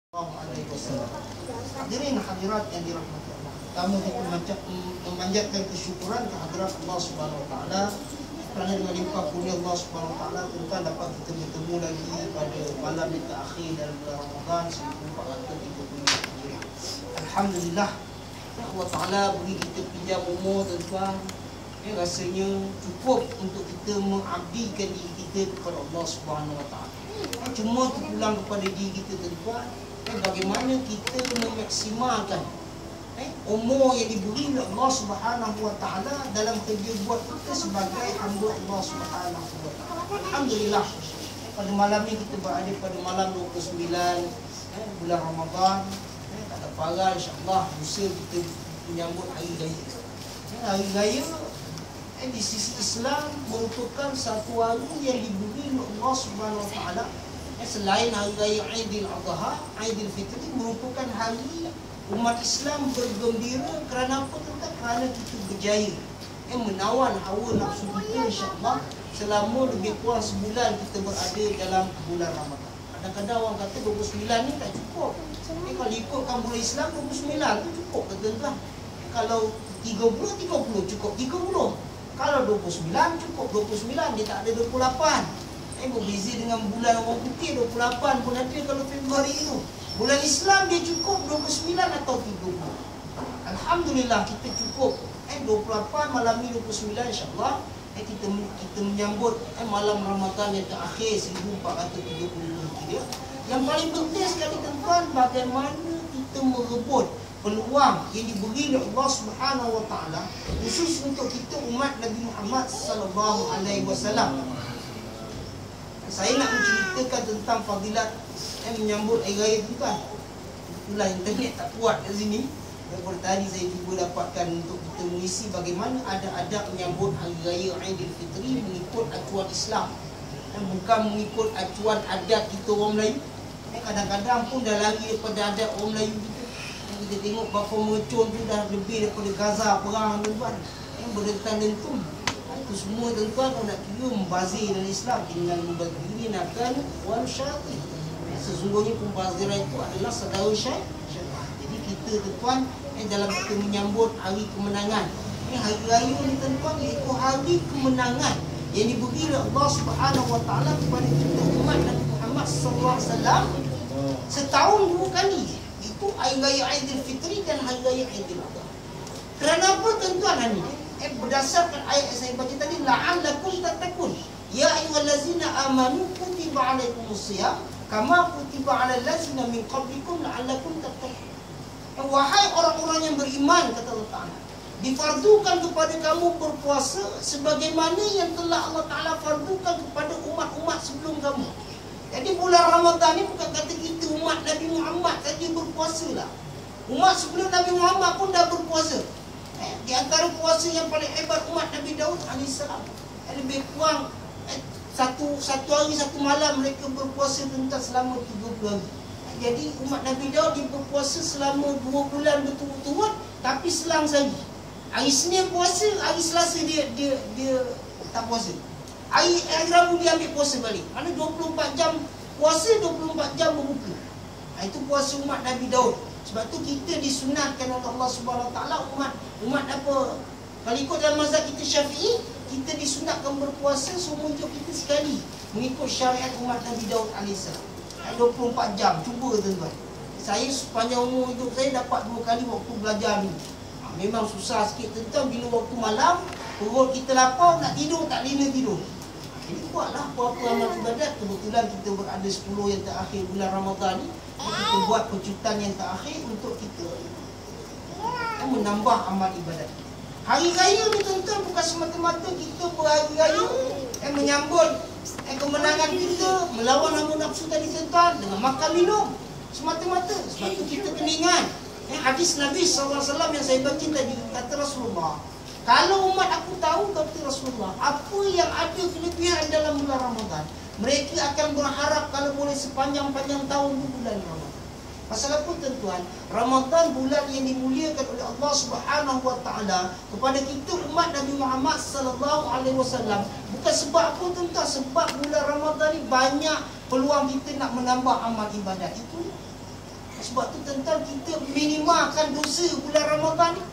SAW. Hadirin hadirat yang dirahmati Allah. Kami memanjatkan kesyukuran kehadirat Allah Subhanahu Wa Taala kerana dengan limpah kurnia Allah Subhanahu Wa Taala kita dapat kita bertemu lagi pada malam yang terakhir dalam bulan Ramadan 1430. Alhamdulillah, Allah Taala beri kita pinjam umur tuan-tuan. Rasanya cukup untuk kita mengabdikan diri kita kepada Allah Subhanahu Wa Taala. Cuma terpulang kepada diri kita tuan-tuan, bagaimana kita memaksimalkan umur yang diberi oleh Allah Subhanahu Wa Taala dalam kerja buat kita sebagai hamba Allah Subhanahu Wa Taala. Alhamdulillah, pada malam ni kita berada pada malam 29 bulan Ramadan. Tak ada parah, insya-Allah lusa kita menyambut hari raya. Hari raya di sisi Islam merupakan satu hari yang diberi oleh Allah Subhanahu Wa Taala. Selain hari raya Aidil Adha, Aidil Fitri merupakan hari umat Islam bergembira kerana apa tuan? Kerana kita berjaya menawan hawa nafsu kita, insya-Allah selama lebih kurang sebulan kita berada dalam bulan Ramadan. Kadang-kadang orang kata 29 ni tak cukup. Kalau ikutkan bulan Islam 29 tu cukup ke tuan? Kalau 30 cukup 30. Kalau 29 cukup 29, dia tak ada 28. Berbeza dengan bulan orang putih 28 pun ada kalau Februari itu. Bulan Islam dia cukup 29 atau 30. Alhamdulillah kita cukup 28, malam ni 29, insya-Allah kita menyambut malam Ramadan yang terakhir 1430 Hijriah. Yang paling penting sekali tuan-tuan, bagaimana kita merebut peluang yang diberi oleh Allah Subhanahu Wa Taala khusus untuk kita umat Nabi Muhammad sallallahu alaihi wasallam. Saya nak menceritakan tentang fadilat menyambut hari raya tuan. Itulah internet tak kuat kat sini. Daripada tadi saya cuba dapatkan untuk kita mengisi bagaimana ada adab menyambut hari raya Aidil Fitri mengikut acuan Islam. Bukan mengikut acuan adat kita orang Melayu. Kadang-kadang pun dah lari daripada adat orang Melayu kita. Kita tengok berapa mercun tu dah lebih daripada Gaza perang tuan. Berdentang-dentung. Itu semua tuan-tuan kalau nak kira membazir dalam Islam, tinggal membazir akan wal syaitan. Sesungguhnya pembaziran itu adalah saudara syaitan. Jadi kita tuan dalam kita menyambut hari kemenangan. Hari raya ni tuan-tuan iaitu hari kemenangan yang diberi oleh Allah Subhanahu Wa Taala kepada kita umat Nabi Muhammad sallallahu alaihi wasallam setahun 2 kali. Itu hari raya Aidil Fitri dan hari raya Aidil Adha. Kerana apa tuan-tuan ni? Berdasarkan ayat yang saya baca tadi, la'allakum tattaqun. Ya ayyuhallazina amanu kutiba alaikumusiyam kama kutiba alal ladzina min qablikum la'allakum tattaqun. Wahai orang-orang yang beriman, kata Allah Taala, difardukan kepada kamu berpuasa sebagaimana yang telah Allah Taala fardukan kepada umat-umat sebelum kamu. Jadi bulan Ramadan ni bukan kata kita umat Nabi Muhammad saja berpuasa lah. Umat sebelum Nabi Muhammad pun dah berpuasa. Di antara puasa yang paling hebat umat Nabi Daud AS, lebih kurang satu hari satu malam mereka berpuasa tentang selama 30 hari. Jadi umat Nabi Daud dia berpuasa selama 2 bulan betul-betul, tapi selang sehari. Hari Senin puasa, hari Selasa dia tak puasa. Hari Rabu dia ambil puasa balik. Mana 24 jam puasa, 24 jam berbuka. Itu puasa umat Nabi Daud. Sebab tu kita disunatkan oleh Allah Subhanahu Wa Taala umat apa? Kalau ikut dalam mazhab kita Syafi'i, kita disunatkan berpuasa seumur hidup kita sekali mengikut syariat umat Nabi Daud AS. 24 jam. Cuba tuan-tuan. Saya sepanjang umur hidup saya dapat 2 kali waktu belajar ni. Memang susah sikit tentang bila waktu malam perut kita lapar nak tidur tak lena tidur. Jadi buatlah apa-apa amal ibadat. Kebetulan kita berada 10 yang terakhir bulan Ramadan ni. Kita buat pecutan yang terakhir untuk kita menambah amal ibadat. Hari raya ni tuan-tuan bukan semata-mata kita berhari raya menyambut kemenangan kita melawan hawa nafsu tadi tuan-tuan dengan makan minum semata-mata. Sebab tu kita kena ingat hadis Nabi SAW yang saya baca tadi, kata Rasulullah, kalau umat aku tahu, kata Rasulullah, apa yang ada kelebihan dalam bulan Ramadan, mereka akan berharap kalau boleh sepanjang-panjang tahun bulan Ramadan. Pasal apa tuan-tuan? Ramadan bulan yang dimuliakan oleh Allah Subhanahu Wa Taala kepada kita umat Nabi Muhammad sallallahu alaihi wasallam. Bukan sebab apa tuan-tuan, sebab bulan Ramadan ni banyak peluang kita nak menambah amal ibadat. Itu Sebab tu tuan-tuan, kita minimalkan dosa bulan Ramadan ni.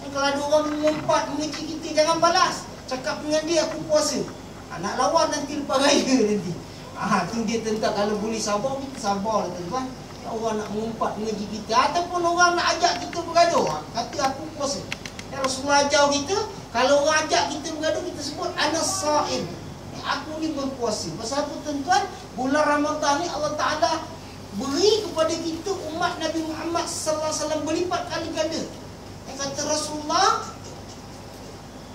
Kalau ada orang mengumpat mengeji kita, jangan balas. Cakap dengan dia, aku puasa. Nak lawan nanti lepas raya nanti. Tu dia tuan-tuan, kalau boleh sabar, kita sabar lah tuan-tuan. Orang nak mengumpat mengeji kita, ataupun orang nak ajak kita bergaduh, kata aku puasa. Rasulullah ajar kita, kalau orang ajak kita bergaduh, kita sebut ana saim, aku ni berpuasa. Pasal apa tuan-tuan? Bulan Ramadan ni Allah Ta'ala beri kepada kita umat Nabi Muhammad sallallahu alaihi wasallam berlipat kali ganda. Kata Rasulullah,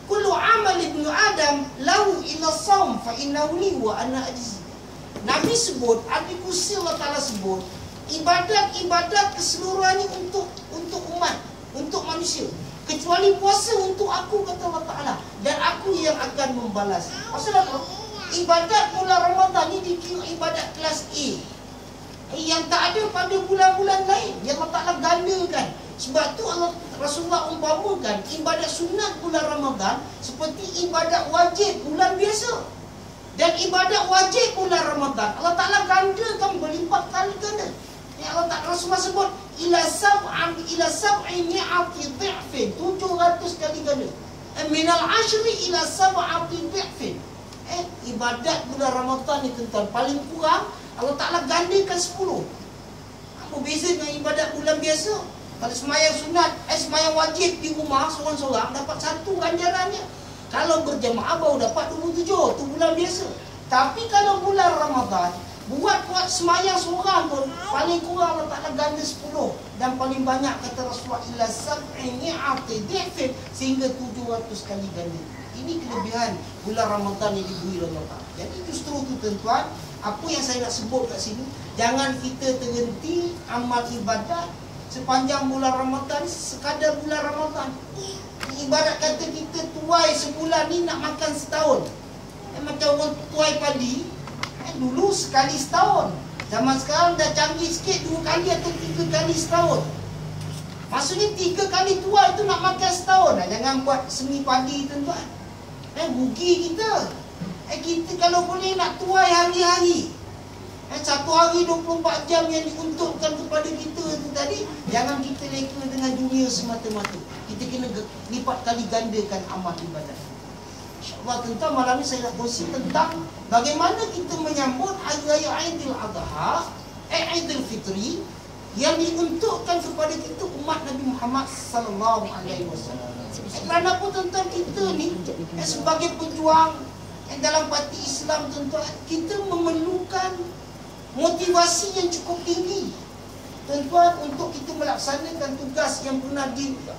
kullu amal ibnu Adam lahu ila saum fa innahu li wa ana ajzi. Nabi sebut, Nabi kursi Allah Ta'ala sebut, ibadat-ibadat keseluruhannya untuk umat, untuk manusia, kecuali puasa untuk aku, kata Allah Ta'ala, dan aku yang akan membalas. Pasal apa? Ibadat bulan Ramadan ni dikira ibadat kelas A, yang tak ada pada bulan-bulan lain, yang Allah Ta'ala gandakan. Sebab tu Rasulullah umpamakan ibadat sunat bulan Ramadan seperti ibadat wajib bulan biasa. Dan ibadat wajib bulan Ramadan Allah Ta'ala gandakan berlipat kali ganda. Allah Ta'ala, Rasulullah sebut ila sab'i mi'ati dhi'fin, 700 kali ganda. Minal ashri ila sab'ati dhi'fin. Ibadat bulan Ramadan ni tuan-tuan, paling kurang Allah Ta'ala gandakan 10. Apa beza dengan ibadat bulan biasa? Kalau semayang sunat, semayang wajib di rumah seorang-seorang dapat 1 ganjarannya. Kalau berjemaah baru dapat 27, tu bulan biasa. Tapi kalau bulan Ramadan, buat semayang seorang pun paling kurang Allah Ta'ala ganda 10. Dan paling banyak kata Rasulullah ila sab'i mi'ati dhi'fin, sehingga 700 kali ganda. Ini kelebihan bulan Ramadan yang diberi Allah Ta'ala. Jadi justru tu tuan-tuan, apa yang saya nak sebut kat sini, jangan kita terhenti amal ibadat sepanjang bulan Ramadan, sekadar bulan Ramadan. Ibarat kata kita tuai sebulan ni nak makan setahun. Macam orang tuai padi, dulu sekali setahun. Zaman sekarang dah canggih sikit, 2 kali atau 3 kali setahun. Maksudnya 3 kali tuai tu nak makan setahun. Jangan buat semi padi tuan-tuan. Rugi kita. Kita kalau boleh nak tuai hari-hari. 1 hari 24 jam yang diuntukkan kepada kita tu tadi, jangan kita leka dengan dunia semata-mata. Kita kena lipat kali gandakan amal ibadat. InsyaAllah tuan-tuan, malam ni saya nak kongsi tentang bagaimana kita menyambut Hari Raya Aidil Adha, Aidil Fitri, yang diuntukkan kepada kita umat Nabi Muhammad sallallahu alaihi wasallam. Kerana apa tuan-tuan, kita ni sebagai pejuang dalam parti Islam tuan-tuan, kita memerlukan motivasi yang cukup tinggi tuan-tuan untuk kita melaksanakan tugas yang pernah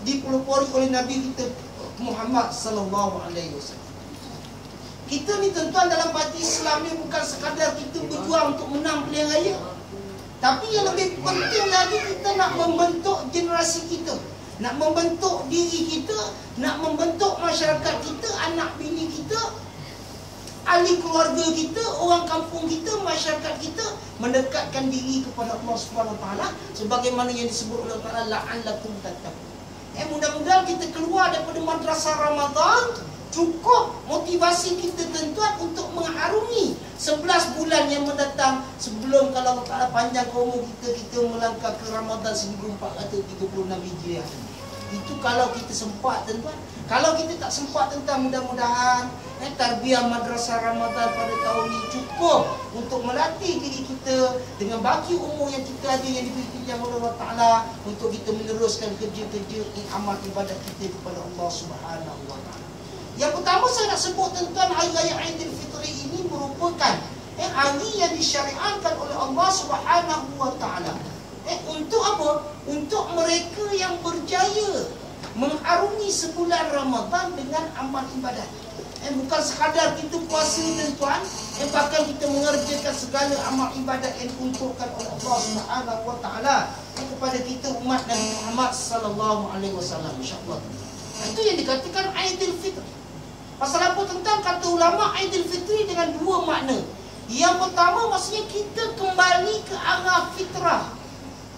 dipelopori oleh Nabi kita Muhammad sallallahu alaihi wasallam. Kita ni tuan-tuan dalam parti Islam ni bukan sekadar kita berjuang untuk menang pilihan raya, tapi yang lebih penting lagi, kita nak membentuk generasi kita, nak membentuk diri kita, nak membentuk masyarakat kita, anak bini kita, ahli keluarga kita, orang kampung kita, masyarakat kita, mendekatkan diri kepada Allah Subhanahu Wa Taala sebagaimana yang disebut oleh Allah Taala, la'allakum tattaqun. Mudah-mudahan kita keluar daripada madrasah Ramadan cukup motivasi kita tuan-tuan untuk mengharungi 11 bulan yang mendatang sebelum, kalau Allah Taala panjang umur kita melangkah ke Ramadan 1436 Hijriah. Itu kalau kita sempat tuan-tuan. Kalau kita tak sempat tuan-tuan, mudah-mudahan tarbiyah madrasah Ramadan pada tahun ini cukup untuk melatih diri kita dengan baki umur yang kita ada, yang diberi pinjam oleh Allah Ta'ala, untuk kita meneruskan kerja-kerja amal ibadat kita kepada Allah Subhanahu Wa Ta'ala. Yang pertama saya nak sebut tuan-tuan, Hari Raya Aidil Fitri ini merupakan hari yang disyariatkan oleh Allah Subhanahu Wa Ta'ala. Untuk apa? Untuk mereka yang berjaya mengharungi sebulan Ramadan dengan amal ibadat. Bukan sekadar kita puasa tuan-tuan, bahkan kita mengerjakan segala amal ibadat yang diuntukkan oleh Allah Subhanahu Wa Ta'ala kepada kita umat Nabi Muhammad sallallahu alaihi wasallam, insya-Allah. Itu yang dikatakan Aidil Fitri. Pasal apa tuan-tuan? Kata ulama, Aidil Fitri dengan 2 makna. Yang pertama, maksudnya kita kembali ke arah fitrah.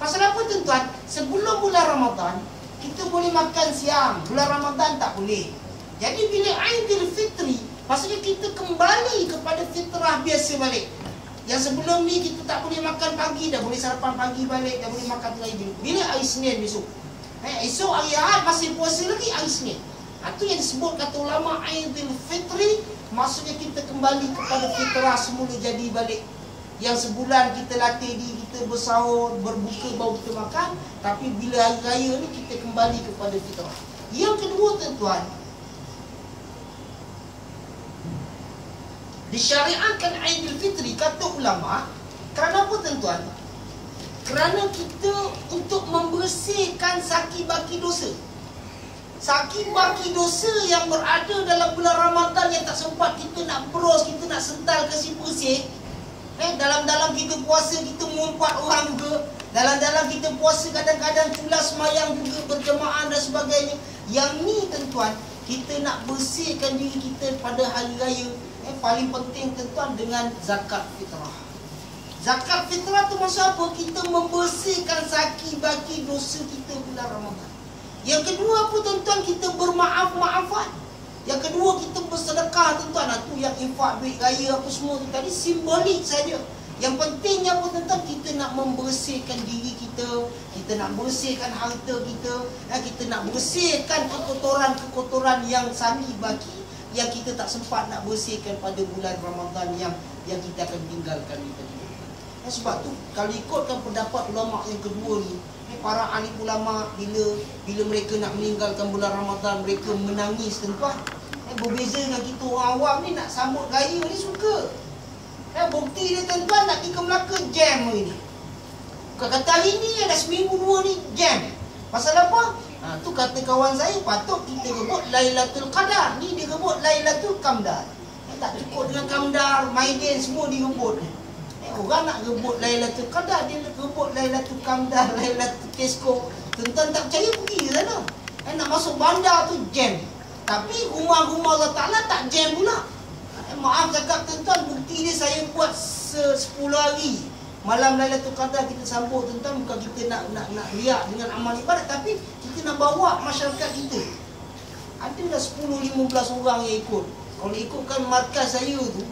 Pasal apa tuan-tuan? Sebelum bulan Ramadan kita boleh makan siang, bulan Ramadan tak boleh. Jadi bila Aidil Fitri, maksudnya kita kembali kepada fitrah biasa balik. Yang sebelum ni kita tak boleh makan pagi, dah boleh sarapan pagi balik, dah boleh makan lagi. Bila hari Senin besok? Esok hari Ahad masih puasa lagi hari Senin. Itu yang disebut kata ulama Aidil Fitri, maksudnya kita kembali kepada fitrah semula jadi balik. Yang sebulan kita latih diri kita bersahur, berbuka, baru kita makan. Tapi bila hari raya ni kita kembali kepada fitrah. Yang kedua tuan-tuan, disyariatkan Aidil Fitri, kata ulama. Kerana apa tuan-tuan? Kerana kita untuk membersihkan saki-baki dosa. Saki-baki dosa yang berada dalam bulan Ramadan yang tak sempat kita nak bros, kita nak sental kasih bersih. Dalam-dalam kita puasa kita mengumpat orang juga. Dalam-dalam kita puasa kadang-kadang culas semayang juga berjemaah dan sebagainya. Yang ni tuan-tuan, kita nak bersihkan diri kita pada hari raya. Paling penting tuan-tuan dengan zakat fitrah. Zakat fitrah tu maksud apa? Kita membersihkan saki-baki dosa kita bulan Ramadan. Yang kedua apa tuan-tuan? Kita bermaaf-maafan. Yang kedua kita bersedekah tuan-tuan. Itu yang infak duit raya apa semua tu tadi simbolik saja. Yang pentingnya apa tuan-tuan? Kita nak membersihkan diri kita. Kita nak bersihkan harta kita. Kita nak bersihkan kekotoran-kekotoran yang saki-baki yang kita tak sempat nak bersihkan pada bulan Ramadan yang kita akan tinggalkan ni tadi. Sebab tu kalau ikutkan pendapat ulama yang kedua ni, para ahli ulama bila mereka nak meninggalkan bulan Ramadan, mereka menangis tuan-tuan. Berbeza dengan kita orang awam ni nak sambut raya ni suka. Bukti dia tuan-tuan nak pergi ke Melaka jam hari ni. Kata hari ni dah seminggu dua ni jam. Pasal apa? Tu kata kawan saya, patut kita rebut Lailatul Qadar. Ni dia rebut Lailatul Qamdar. Tak cukup dengan Qamdar, Maiden semua direbut. Orang nak rebut Lailatul Qadar, dia rebut Lailatul Qamdar, Lailatul Kesko. Tuan-tuan tak percaya pergi ke sana. Nak masuk bandar tu jam. Tapi rumah-rumah Allah Ta'ala tak jam pula. Maaf cakap tuan-tuan, bukti dia saya buat 10 hari. Malam Lailatul Qadar kita sambut tuan-tuan, bukan kita nak riak dengan amal ibadat, tapi kita nak bawa masyarakat kita. Ada dah 10-15 orang yang ikut. Kalau ikutkan markas saya tu,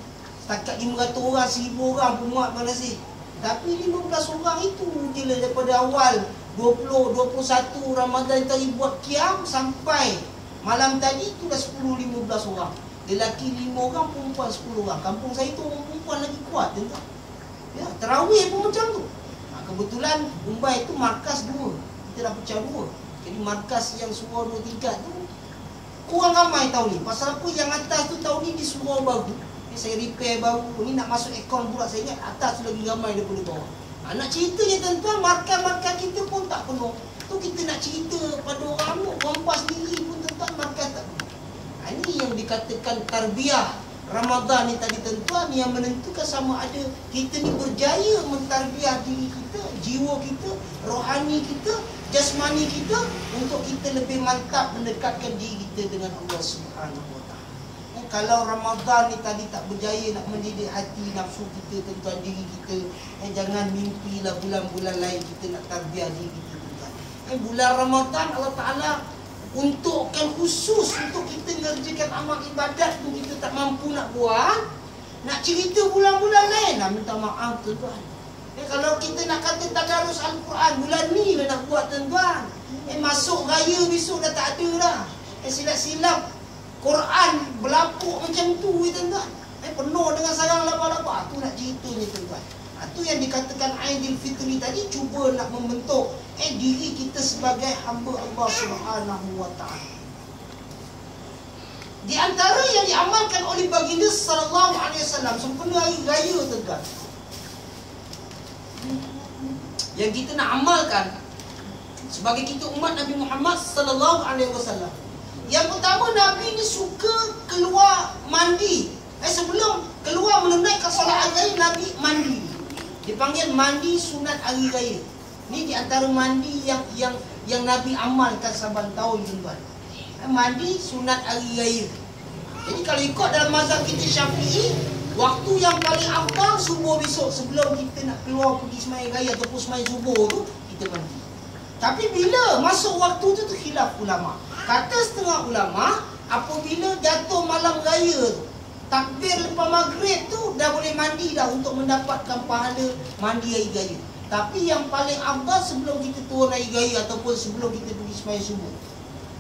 setakat 500 orang, 1000 orang pun muat Malaysia. Tapi 15 orang itu je lah daripada awal 20-21 Ramadan tadi buat qiyam sampai malam tadi tu dah 10-15 orang. Lelaki 5 orang, perempuan 10 orang. Kampung saya tu orang perempuan lagi kuat tuan-tuan. Ya, tarawih pun macam tu. Kebetulan Mumbai tu markas 2. Kita dah pecah 2. Jadi markas yang surau 2 tingkat tu kurang ramai tahun ni. Pasal apa? Yang atas tu tahun ni di surau baru. Saya repair baru. Ni nak masuk akaun pula. Saya ingat atas tu lagi ramai daripada bawah. Nak ceritanya tuan-tuan, markas-markas kita pun tak penuh. Tu kita nak cerita pada orang tu, orang PAS sendiri pun tuan-tuan markas tak penuh. Ini yang dikatakan tarbiyah Ramadan ni tadi tuan-tuan, yang menentukan sama ada kita ni berjaya mentarbiyah diri kita, jiwa kita, rohani kita, jasmani kita, untuk kita lebih mantap mendekatkan diri kita dengan Allah Subhanahu Wa Taala. Kalau Ramadan ni tadi tak berjaya nak mendidik hati nafsu kita, tuan-tuan, diri kita, jangan mimpilah bulan-bulan lain kita nak tarbiyah diri kita, tuan-tuan. Bulan Ramadan Allah Ta'ala untukkan khusus untuk kita ngerjakan amal ibadat tu kita tak mampu nak buat. Nak cerita bulan-bulan lain, minta maaf tuan-tuan. Kalau kita nak kata tadarus Al-Quran, bulan ni lah nak buat tuan-tuan. Masuk raya besok dah tak ada dah. Silap-silap Quran berlapuk macam tu tuan-tuan. Penuh dengan sarang laba-laba. Tu nak ceritanya tuan-tuan. Itu yang dikatakan Aidil Fitri tadi, cuba nak membentuk diri kita sebagai hamba Allah Subhanahu Wa Taala. Di antara yang diamalkan oleh baginda sallallahu alaihi wasallam sempena hari raya tuan-tuan, yang kita nak amalkan sebagai kita umat Nabi Muhammad sallallahu alaihi wasallam. Yang pertama, Nabi ni suka keluar mandi. Sebelum keluar menunaikan solat hari raya, Nabi mandi. Dipanggil mandi sunat hari raya. Ni di antara mandi yang Nabi amalkan saban tahun tuan-tuan. Mandi sunat hari raya. Jadi kalau ikut dalam mazhab kita Syafi'i, waktu yang paling afdal subuh besok, sebelum kita nak keluar pergi sembahyang raya ataupun sembahyang subuh tu, kita mandi. Tapi bila masuk waktu tu khilaf ulama. Kata setengah ulama, apabila jatuh malam raya tu, takbir lepas maghrib tu dah boleh mandi dah untuk mendapatkan pahala mandi hari raya. Tapi yang paling afdal sebelum kita turun hari raya ataupun sebelum kita pergi sembahyang subuh.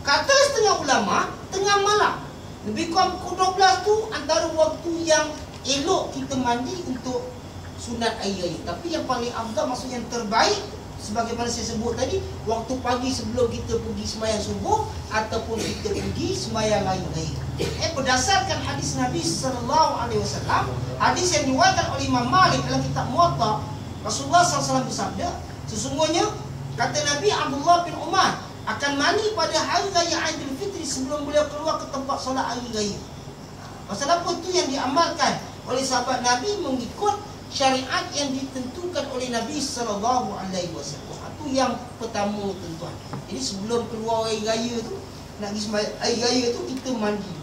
Kata setengah ulama, tengah malam. Lebih kurang pukul 12 tu antara waktu yang elok kita mandi untuk sunat hari raya. Tapi yang paling afdal, maksudnya yang terbaik, sebagaimana saya sebut tadi, waktu pagi sebelum kita pergi sembahyang subuh ataupun kita pergi sembahyang hari raya. Berdasarkan hadis Nabi SAW, hadis yang diriwayatkan oleh Imam Malik dalam kitab Muwatta, Rasulullah SAW bersabda, sesungguhnya kata Nabi, Abdullah bin Umar akan mandi pada hari raya Aidil Fitri sebelum beliau keluar ke tempat solat hari raya. Pasal apa tu yang diamalkan oleh sahabat Nabi mengikut syariat yang ditentukan oleh Nabi SAW. Itu yang pertama tuan-tuan. Jadi sebelum keluar hari raya tu, nak pergi sembahyang hari raya tu, kita mandi.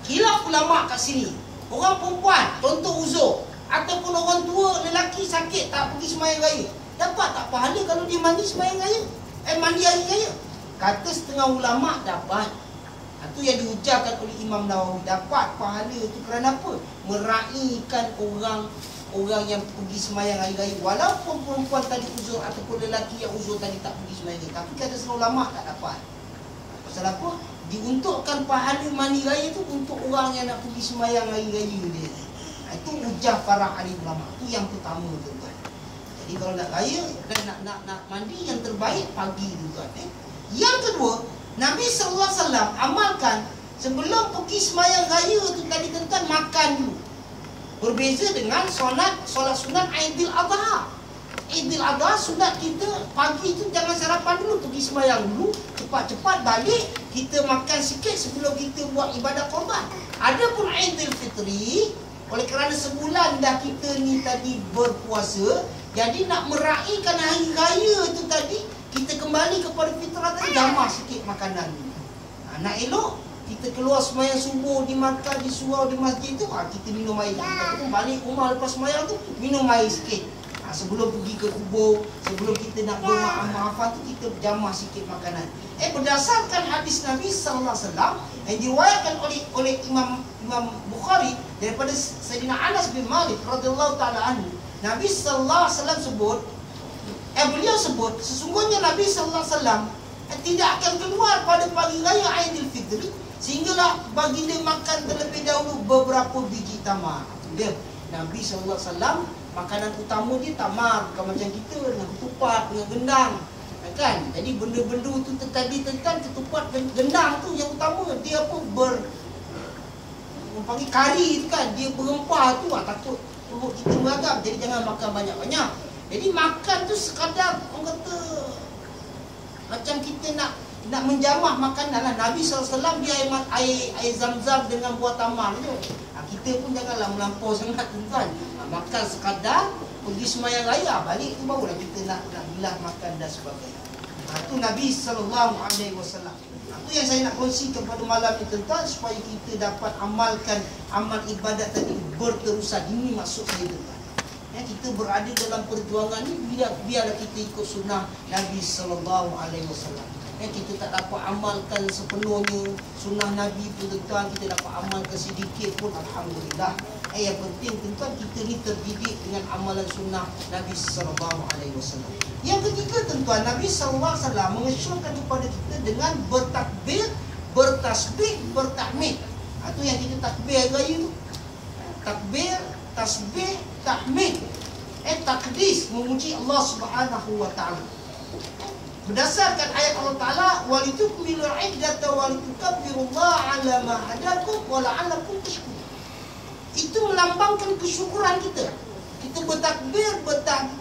Khilaf ulama kat sini. Orang perempuan, contoh uzur, ataupun orang tua, lelaki sakit tak pergi sembahyang raya, dapat tak pahala kalau dia mandi sembahyang raya? Mandi hari raya? Kata setengah ulama dapat. Itu yang diujarkan oleh Imam Nawawi, dapat pahala tu kerana apa? Meraihkan orang yang pergi sembahyang hari raya, walaupun perempuan tadi uzur ataupun lelaki yang uzur tadi tak pergi sembahyang raya. Tapi kata setengah ulama tak dapat. Pasal apa? Diuntukkan pahala mandi raya tu untuk orang yang nak pergi sembahyang hari raya dia. Itu ujar para ahli ulama. Itu yang pertama tuan-tuan. Jadi kalau nak raya dan nak mandi, yang terbaik pagi tuan-tuan. Yang kedua, Nabi SAW amalkan sebelum pergi sembahyang raya tu tadi tuan-tuan, makan dulu. Berbeza dengan solat sunat Aidil Adha. Aidil Adha sunat kita pagi tu jangan sarapan dulu, pergi sembahyang dulu, cepat-cepat balik, kita makan sikit sebelum kita buat ibadat korban. Adapun Aidil Fitri, oleh kerana sebulan dah kita ni tadi berpuasa, jadi nak meraihkan hari raya tu tadi, kita kembali kepada fitrah tadi, damah sikit makanan. Nak elok, kita keluar sembahyang subuh, dimakan di surau di masjid tu, kita minum air. Kita balik rumah lepas sembahyang tu, minum air sikit. Sebelum pergi ke kubur, sebelum kita nak bermaaf-maafan tu, kita jamah sikit makanan. Berdasarkan hadis Nabi SAW yang diriwayatkan oleh Imam Bukhari daripada Sayyidina Anas bin Malik radhiyallahu taala anhu, Nabi SAW sebut, beliau sebut, sesungguhnya Nabi SAW tidak akan keluar pada pagi raya Aidil Fitri sehinggalah baginda makan terlebih dahulu beberapa biji tamar. Dia Nabi SAW makanan utama dia tamar, bukan macam kita dengan ketupat, dengan gendang, kan? Jadi benda-benda tu tadi tentang ketupat dan gendang tu yang utama. Dia apa panggil kari tu kan, dia berempah tu, takut perut kita beragam. Jadi jangan makan banyak-banyak. Jadi makan tu sekadar orang kata macam kita nak menjamah makanan lah. Nabi SAW dia air zam-zam dengan buah tamar tu. Kita pun janganlah melampau sangat tuan-tuan. Makan sekadar, pergi sembahyang raya, balik tu barulah kita nak bilah makan dan sebagainya. Itu Nabi SAW. Itu yang saya nak kongsikan pada malam ini tuan-tuan, supaya kita dapat amalkan amal ibadat tadi berterusan. Ini maksud saya tuan-tuan. Kita berada dalam perjuangan ni, biarlah kita ikut sunnah Nabi SAW. Kita tak dapat amalkan sepenuhnya sunnah Nabi pun tuan-tuan, kita dapat amalkan sedikit pun, alhamdulillah. Yang penting tuan-tuan, kita ni terdidik dengan amalan sunnah Nabi SAW. Yang ketiga tuan-tuan, Nabi SAW mengesyorkan kepada kita dengan bertakbir, bertasbih, bertahmid. Itu yang kita takbir raya tu. Takbir, tasbih, tahmid. Takdis, memuji Allah Subhanahu wa taala. Berdasarkan ayat Allah Ta'ala, walitukmilu iddata walitukabbirullaha ala ma hadakum wa la'allakum tashkurun. Itu melambangkan kesyukuran kita. Kita bertakbir,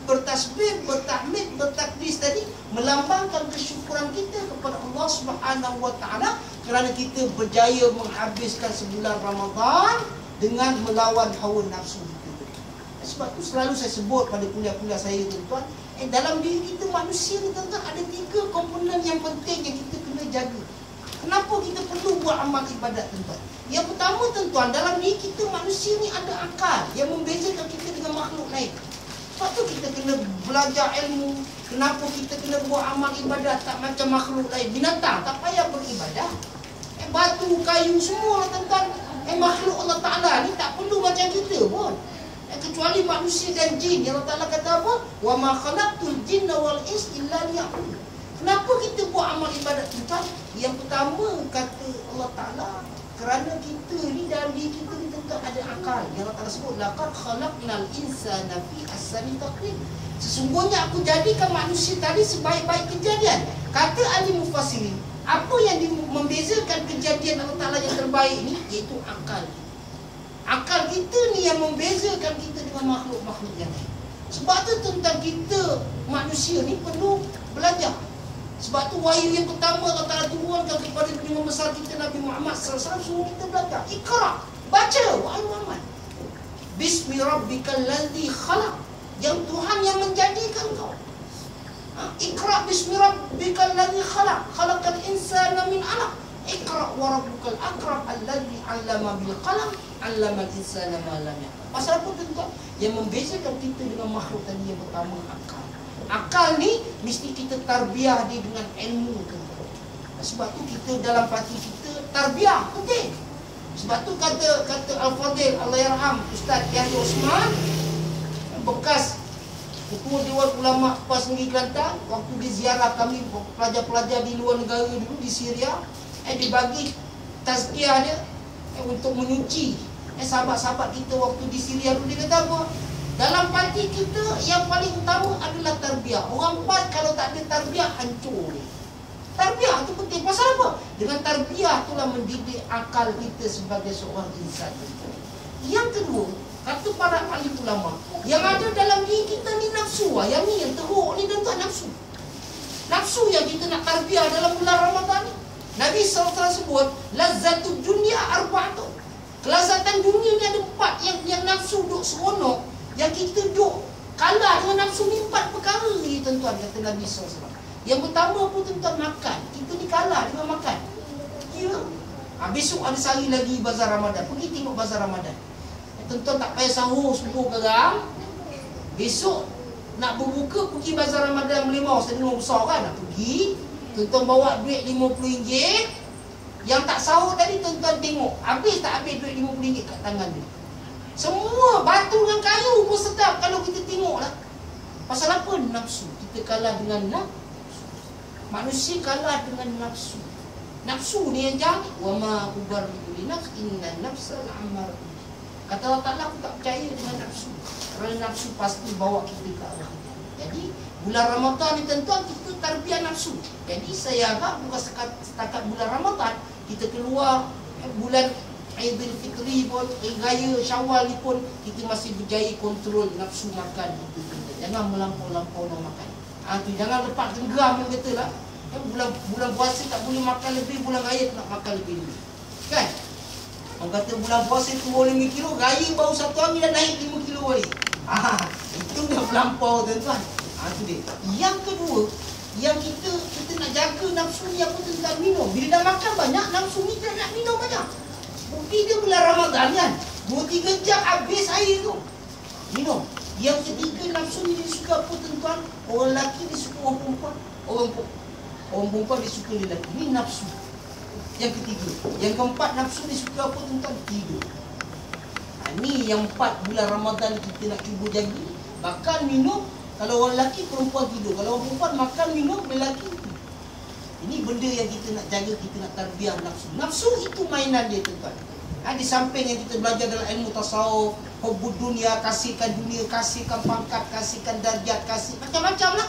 bertasbih, bertahmid, bertakdis tadi melambangkan kesyukuran kita kepada Allah Subhanahu wa taala kerana kita berjaya menghabiskan sebulan Ramadan dengan melawan hawa nafsu kita. Sebab tu selalu saya sebut pada kuliah-kuliah saya tuan-tuan, dalam diri kita manusia ni tuan-tuan ada 3 komponen yang penting yang kita kena jaga. Kenapa kita perlu buat amal ibadat tuan-tuan? Yang pertama tuan-tuan, dalam diri kita manusia ni ada akal yang membezakan kita dengan makhluk lain. Sebab tu kita kena belajar ilmu. Kenapa kita kena buat amal ibadat tak macam makhluk lain? Binatang tak payah beribadah. Batu, kayu semua tuan-tuan Makhluk Allah Ta'ala ni tak perlu macam kita pun. Kecuali manusia dan jin. Allah Ta'ala kata apa? Wa ma khalaqtul jinna wal ins illa liya'budun. Kenapa kita buat amal ibadat kita? Yang pertama kata Allah Ta'ala, kerana kita ni dalam diri kita ni tentu ada akal. Yang Allah Ta'ala sebut, laqad khalaqnal insana fi ahsani taqwim. Sesungguhnya aku jadikan manusia tadi sebaik-baik kejadian. Kata ahli mufassirin, apa yang membezakan kejadian Allah Ta'ala yang terbaik ni? Iaitu akal. Akal kita ni yang membezakan kita dengan makhluk-makhluk yang lain. Sebab tu tentang kita manusia ni perlu belajar. Sebab tu wahyu yang pertama Allah Ta'ala turunkan kepada imam besar kita Nabi Muhammad SAW, suruh kita belajar. Iqra, baca, wahai Muhammad. Bismi rabbikal ladzi khalaq. Yang Tuhan yang menjadikan kau. Iqra bismi rabbikal ladzi khalaq. Khalaqal insana min 'alaq. Iqra wa rabbukal akram alladzi 'allama bil qalam 'allamal insana ma lam ya'lam. Pasal apa tuan? Yang membezakan kita dengan makhluk tadi yang pertama akal. Akal ni mesti kita tarbiyah dia dengan ilmu tuan. Sebab tu kita dalam parti kita tarbiyah penting. Sebab tu kata Al-Fadhil Allah yarham Ustaz Yahya Osman, bekas Ketua Dewan Ulama PAS Negeri Kelantan, waktu dia ziarah kami pelajar-pelajar di luar negara dulu di Syria, dibagi tazkiyah dia untuk menyuci sahabat-sahabat kita waktu di Syria dulu. Dia kata apa? Dalam parti kita yang paling utama adalah tarbiyah. Orang PAS kalau tak ada tarbiyah hancur. Tarbiyah itu penting. Pasal apa? Dengan tarbiyah itulah mendidik akal kita sebagai seorang insan. Yang kedua, kata para ahli ulama, yang ada dalam diri kita ni nafsu. Yang ni yang teruk ni tentu nafsu. Nafsu yang kita nak tarbiyah dalam bulan Ramadan ni. Nabi SAW sebut, lazzatud dunia arba'atun. Kelazatan dunia ni ada 4 yang nafsu duk seronok. Yang kita duk kalah dengan nafsu ni 4 perkara ni tuan-tuan, kata Nabi SAW. Yang pertama apa tuan-tuan? Makan. Kita ni kalah dengan makan. Ya. Besok ada sehari lagi bazar Ramadan. Pergi tengok bazar Ramadan. Tuan-tuan tak payah sahur subuh garam. Besok nak berbuka pergi bazar Ramadan Melimau. Saya dengar besar kan? Nak pergi. Tuan-tuan bawa duit RM50. Yang tak sahur tadi tuan-tuan tengok. Habis tak habis duit RM50 kat tangan dia? Semua batu dengan kayu pun sedap kalau kita tengok lah. Pasal apa? Nafsu. Kita kalah dengan nafsu. Manusia kalah dengan nafsu. Nafsu ni yang jahat. Wa ma ubarri'u li nafsi inna nafsa la'ammarah. Kata Allah Ta'ala, aku tak percaya dengan nafsu. Kerana nafsu pasti bawa kita ke arah. Jadi bulan Ramadan ni tuan-tuan kita tarbiyah nafsu. Jadi saya harap bukan setakat bulan Ramadan, kita keluar bulan Aidil Fitri pun, Raya Syawal ni pun kita masih berjaya kontrol nafsu makan kita. Jangan melampau-lampau nak makan. Jangan lepas tenggelam yang kata lah. Bulan puasa tak boleh makan lebih, bulan raya nak makan lebih dulu. Kan? Orang kata bulan puasa turun 5 kilo, raya baru 1 hari dah naik 5 kilo balik. Itu dah melampau tuan-tuan. Itu dia. Yang kedua, yang kita nak jaga nafsu ni apa tentang minum. Bila dah makan banyak, nafsu ni kita nak minum banyak. Bukti dia bulan Ramadan kan, 2-3 jam habis air tu minum. Yang ketiga, nafsu ni dia suka apa tuan-tuan? Orang lelaki dia suka orang perempuan. Orang perempuan dia suka lelaki. Ini nafsu. Yang ketiga. Yang keempat, nafsu dia suka apa tuan-tuan? Tidur. Ni yang 4 bulan Ramadan kita nak cuba jaga. Makan, minum. Kalau orang lelaki, perempuan tidur. Kalau orang perempuan makan, minum, lelaki tidur. Ini benda yang kita nak jaga, kita nak tarbiyah nafsu. Nafsu itu mainan dia tuan-tuan. Di samping yang kita belajar dalam ilmu tasawuf, hubbud dunia, kasihkan dunia, kasihkan pangkat, kasihkan darjat, kasih macam-macam lah.